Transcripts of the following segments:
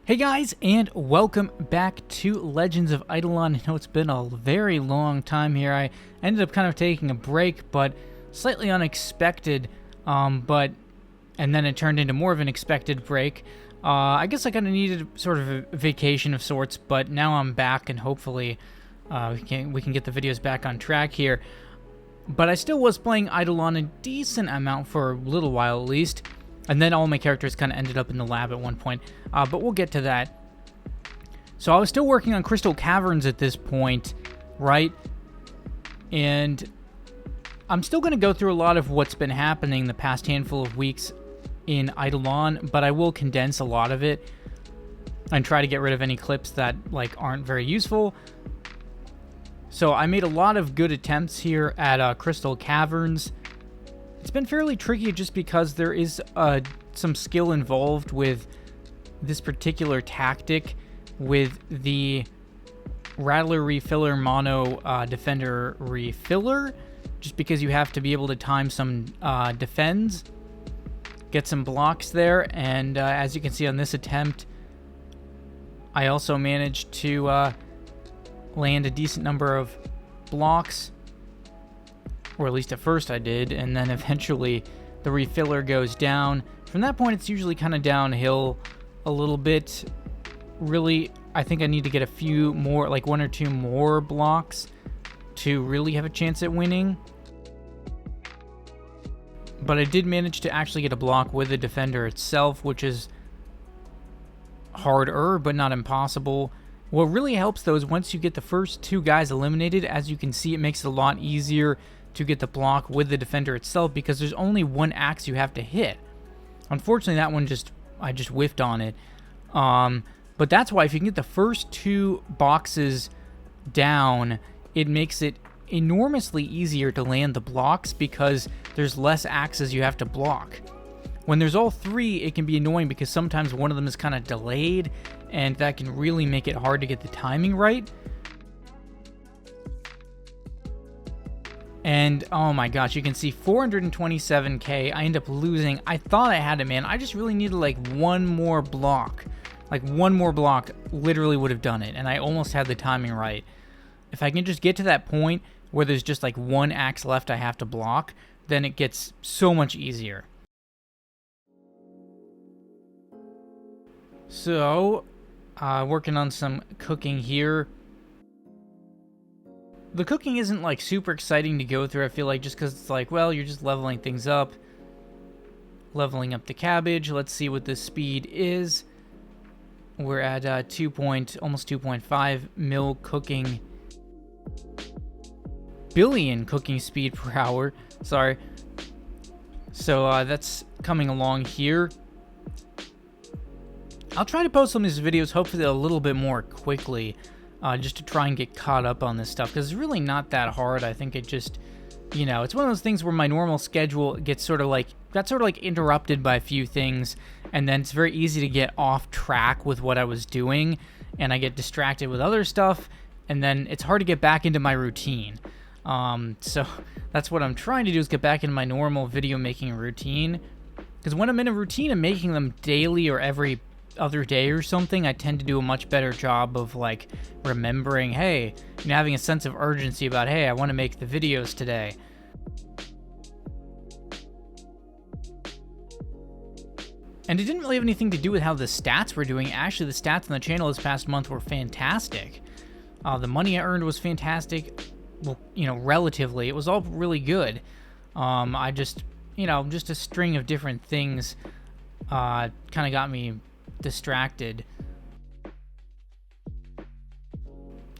Hey guys, and welcome back to Legends of IdleOn. I know it's been a very long time here. I ended up kind of taking a break, but slightly unexpected, and then it turned into more of an expected break. I guess I kind of needed sort of a vacation of sorts, but now I'm back, and hopefully we can get the videos back on track here. But I still was playing IdleOn a decent amount for a little while at least. And then all my characters kind of ended up in the lab at one point. But we'll get to that. So I was still working on Crystal Caverns at this point, right? And I'm still going to go through a lot of what's been happening the past handful of weeks in IdleOn, but I will condense a lot of it and try to get rid of any clips that aren't very useful. So I made a lot of good attempts here at Crystal Caverns. It's been fairly tricky just because there is some skill involved with this particular tactic with the Rattler Refiller Mono Defender Refiller, just because you have to be able to time some defends, get some blocks there, and as you can see on this attempt, I also managed to land a decent number of blocks. Or at least at first I did, and then eventually the refiller goes down. From that point, it's usually kind of downhill a little bit. Really, I think I need to get a few more, like one or two more blocks to really have a chance at winning. But I did manage to actually get a block with the defender itself, which is harder, but not impossible. What really helps, though, is once you get the first two guys eliminated, as you can see, it makes it a lot easier to get the block with the defender itself, because there's only one axe you have to hit. Unfortunately, that one I just whiffed on it. But that's why if you can get the first two boxes down, it makes it enormously easier to land the blocks because there's less axes you have to block. When there's all three, it can be annoying because sometimes one of them is kind of delayed, and that can really make it hard to get the timing right. And oh my gosh, you can see 427k. I end up losing. I thought I had it, man. I just really needed like one more block. Like one more block literally would have done it, and I almost had the timing right. If I can just get to that point where there's just like one axe left I have to block, then it gets so much easier. So, working on some cooking here. The cooking isn't like super exciting to go through, I feel like, just because it's like, well, you're just leveling things up. Leveling up the cabbage. Let's see what the speed is. We're at almost 2.5 mil cooking. Billion cooking speed per hour. Sorry. So that's coming along here. I'll try to post some of these videos, hopefully a little bit more quickly. Just to try and get caught up on this stuff, because it's really not that hard. I think it just, it's one of those things where my normal schedule gets got interrupted by a few things, and then it's very easy to get off track with what I was doing, and I get distracted with other stuff, and then it's hard to get back into my routine. So that's what I'm trying to do, is get back into my normal video making routine, because when I'm in a routine and making them daily or every other day or something, I tend to do a much better job of remembering, hey, having a sense of urgency about, hey, I want to make the videos today. And it didn't really have anything to do with how the stats were doing. Actually, the stats on the channel this past month were fantastic. The money I earned was fantastic. Well, relatively, it was all really good. I just, just a string of different things kind of got me distracted.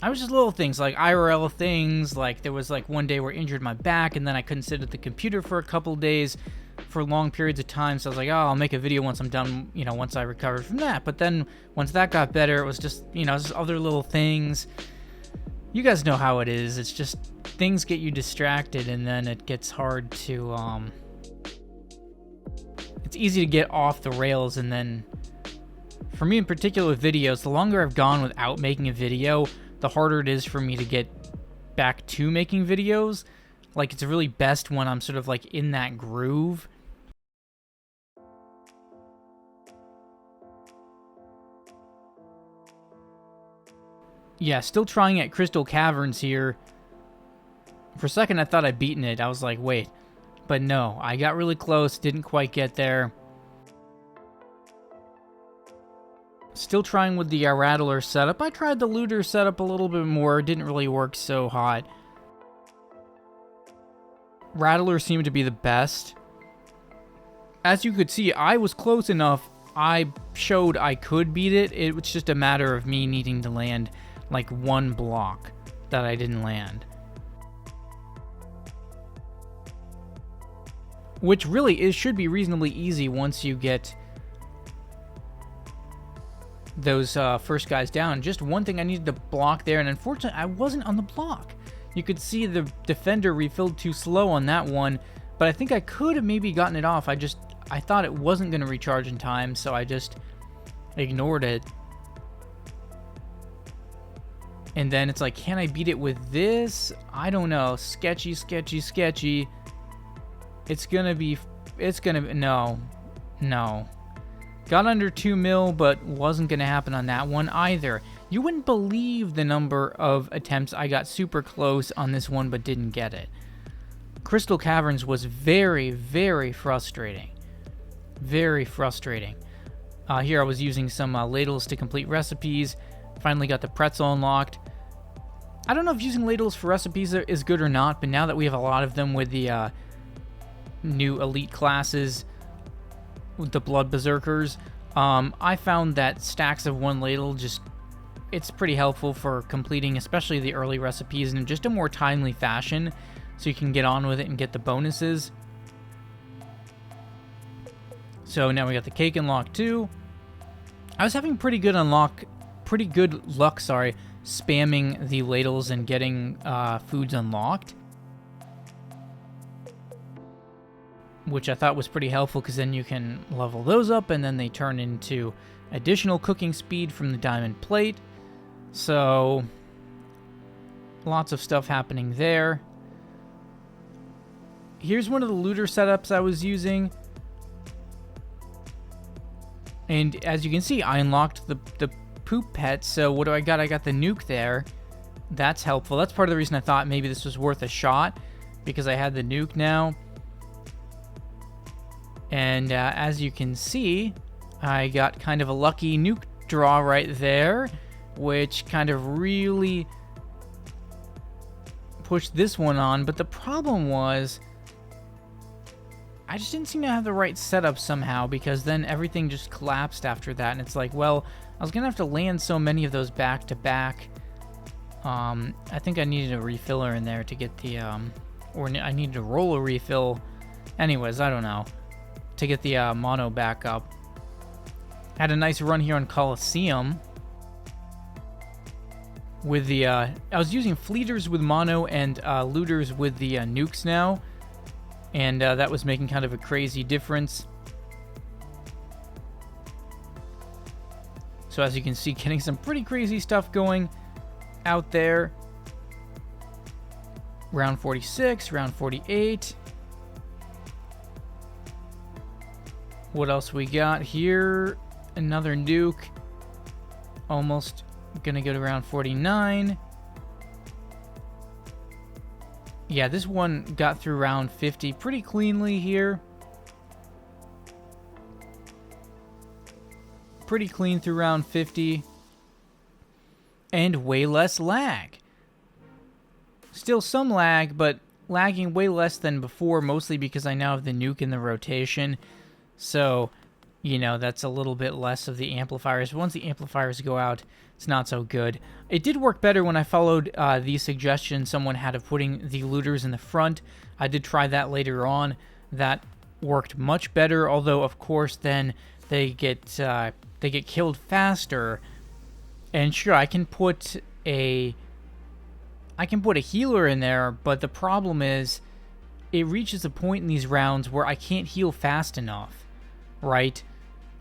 I was just little things like IRL things, like there was one day where I injured my back and then I couldn't sit at the computer for a couple days for long periods of time, so I was like, oh, I'll make a video once I'm done, once I recovered from that. But then once that got better, it was just, just other little things. You guys know how it is. It's just things get you distracted, and then it gets hard to it's easy to get off the rails. And then for me in particular with videos, the longer I've gone without making a video, the harder it is for me to get back to making videos. It's really best when I'm sort of in that groove. Yeah, still trying at Crystal Caverns here. For a second, I thought I'd beaten it. I was like, wait. But no, I got really close, didn't quite get there. Still trying with the Rattler setup. I tried the Looter setup a little bit more. It didn't really work so hot. Rattler seemed to be the best. As you could see, I was close enough. I showed I could beat it. It was just a matter of me needing to land like one block that I didn't land. Which really should be reasonably easy once you get those first guys down. Just one thing I needed to block there, and unfortunately I wasn't on the block. You could see the defender refilled too slow on that one, but I think I could have maybe gotten it off. I thought it wasn't going to recharge in time, so I just ignored it. And then it's like, can I beat it with this? I don't know. Sketchy, sketchy, sketchy. No. Got under 2 mil, but wasn't going to happen on that one either. You wouldn't believe the number of attempts I got super close on this one, but didn't get it. Crystal Caverns was very, very frustrating. Very frustrating. Here I was using some ladles to complete recipes. Finally got the pretzel unlocked. I don't know if using ladles for recipes is good or not, but now that we have a lot of them with the new elite classes, with the blood berserkers, I found that stacks of one ladle it's pretty helpful for completing especially the early recipes in just a more timely fashion, so you can get on with it and get the bonuses. So now we got the cake unlocked too. I was having pretty good luck, spamming the ladles and getting foods unlocked, which I thought was pretty helpful because then you can level those up and then they turn into additional cooking speed from the diamond plate. So lots of stuff happening there. Here's one of the looter setups I was using. And as you can see, I unlocked the poop pet. So what do I got? I got the nuke there. That's helpful. That's part of the reason I thought maybe this was worth a shot, because I had the nuke now. And as you can see, I got kind of a lucky nuke draw right there, which kind of really pushed this one on. But the problem was, I just didn't seem to have the right setup somehow, because then everything just collapsed after that. And it's like, well, I was going to have to land so many of those back to back. I think I needed a refiller in there to get the, or I needed to roll a refill. Anyways, I don't know. To get the mono back up. Had a nice run here on Coliseum. With the, I was using fleeters with mono and looters with the nukes now. And that was making kind of a crazy difference. So as you can see, getting some pretty crazy stuff going out there. Round 46, round 48. What else we got here? Another nuke. Almost gonna go to round 49. Yeah, this one got through round 50 pretty cleanly here. Pretty clean through round 50. And way less lag. Still some lag, but lagging way less than before, mostly because I now have the nuke in the rotation. So, you know, that's a little bit less of the amplifiers. Once the amplifiers go out, it's not so good. It did work better when I followed the suggestion someone had of putting the looters in the front. I did try that later on. That worked much better, although, of course, then they get killed faster. And sure, I can put a healer in there, but the problem is it reaches a point in these rounds where I can't heal fast enough, right?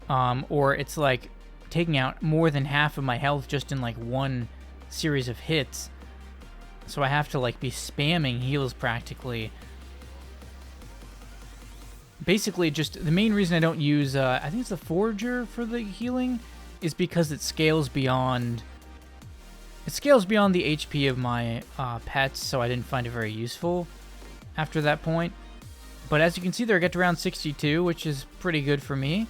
Or it's like taking out more than half of my health just in like one series of hits. So I have to like be spamming heals practically. Basically, just the main reason I don't use, I think it's the Forager for the healing, is because it scales beyond It scales beyond the HP of my pets, so I didn't find it very useful after that point. But as you can see there, I get to round 62, which is pretty good for me.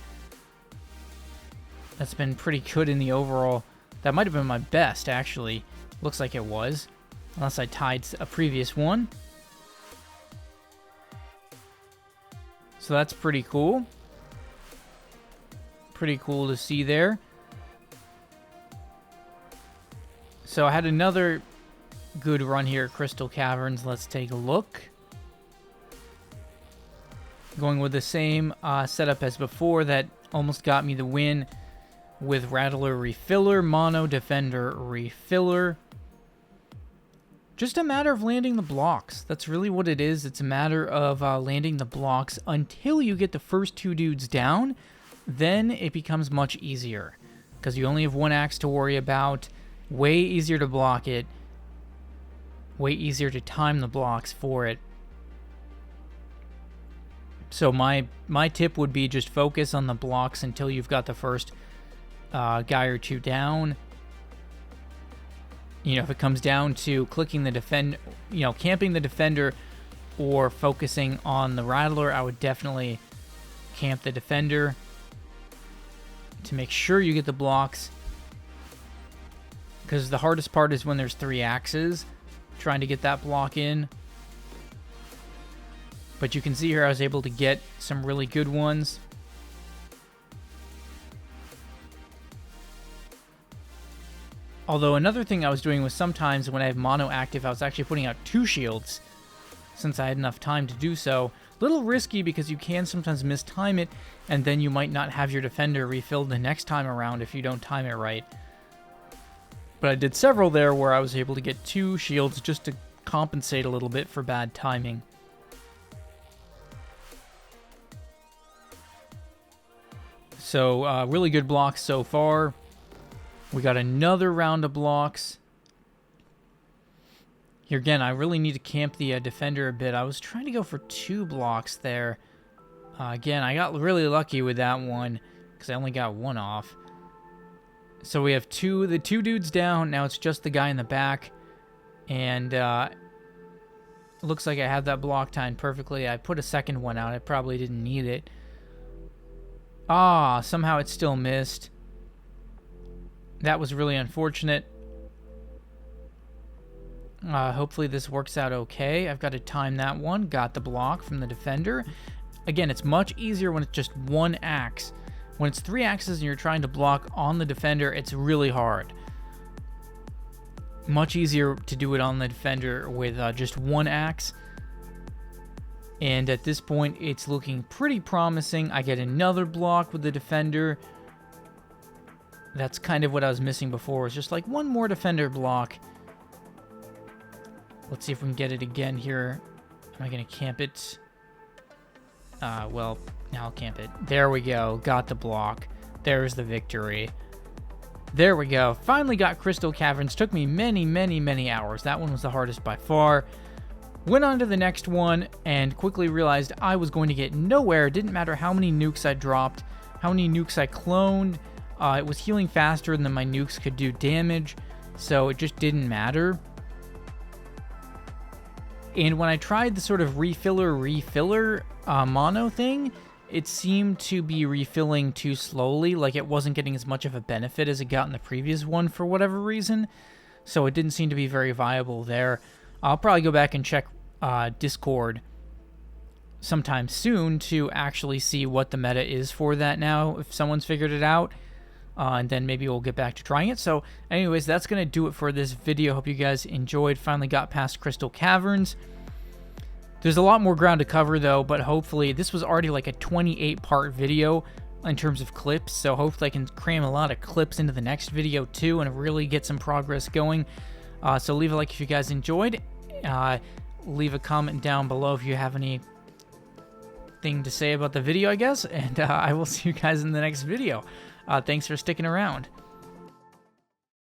That's been pretty good in the overall. That might have been my best, actually. Looks like it was, unless I tied a previous one. So that's pretty cool. Pretty cool to see there. So I had another good run here at Crystal Caverns. Let's take a look. Going with the same setup as before that almost got me the win with Rattler Refiller, Mono Defender Refiller. Just a matter of landing the blocks. That's really what it is. It's a matter of landing the blocks until you get the first two dudes down. Then it becomes much easier because you only have one axe to worry about. Way easier to block it. Way easier to time the blocks for it. So my tip would be just focus on the blocks until you've got the first guy or two down. You know, if it comes down to clicking the camping the defender or focusing on the Rattler, I would definitely camp the defender to make sure you get the blocks. Because the hardest part is when there's three axes, trying to get that block in. But you can see here I was able to get some really good ones. Although another thing I was doing was sometimes when I have mono active, I was actually putting out 2 shields since I had enough time to do so. A little risky because you can sometimes mistime it, and then you might not have your defender refilled the next time around if you don't time it right. But I did several there where I was able to get 2 shields just to compensate a little bit for bad timing. So, really good blocks so far. We got another round of blocks. Here again, I really need to camp the defender a bit. I was trying to go for 2 blocks there. Again, I got really lucky with that one because I only got 1 off. So we have the two dudes down. Now it's just the guy in the back. And it looks like I had that block timed perfectly. I put a second one out. I probably didn't need it. Somehow it still missed. That was really unfortunate. Hopefully this works out okay. I've got to time that one. Got the block from the defender. Again, it's much easier when it's just 1 axe. When it's 3 axes and you're trying to block on the defender, it's really hard. Much easier to do it on the defender with just 1 axe. And at this point, it's looking pretty promising. I get another block with the defender. That's kind of what I was missing before. It's just like 1 more defender block. Let's see if we can get it again here. Am I going to camp it? Well, now I'll camp it. There we go. Got the block. There's the victory. There we go. Finally got Crystal Caverns. Took me many, many, many hours. That one was the hardest by far. Went on to the next one and quickly realized I was going to get nowhere. It didn't matter how many nukes I dropped, how many nukes I cloned. It was healing faster than my nukes could do damage, so it just didn't matter. And when I tried the sort of refiller mono thing, it seemed to be refilling too slowly, like it wasn't getting as much of a benefit as it got in the previous one for whatever reason. So it didn't seem to be very viable there. I'll probably go back and check Discord sometime soon to actually see what the meta is for that now, if someone's figured it out. And then maybe we'll get back to trying it. So anyways, that's going to do it for this video. Hope you guys enjoyed. Finally got past Crystal Caverns. There's a lot more ground to cover though, but hopefully this was already like a 28-part video in terms of clips. So hopefully I can cram a lot of clips into the next video too and really get some progress going. So leave a like if you guys enjoyed. Leave a comment down below if you have anything to say about the video, I guess. And I will see you guys in the next video. Thanks for sticking around.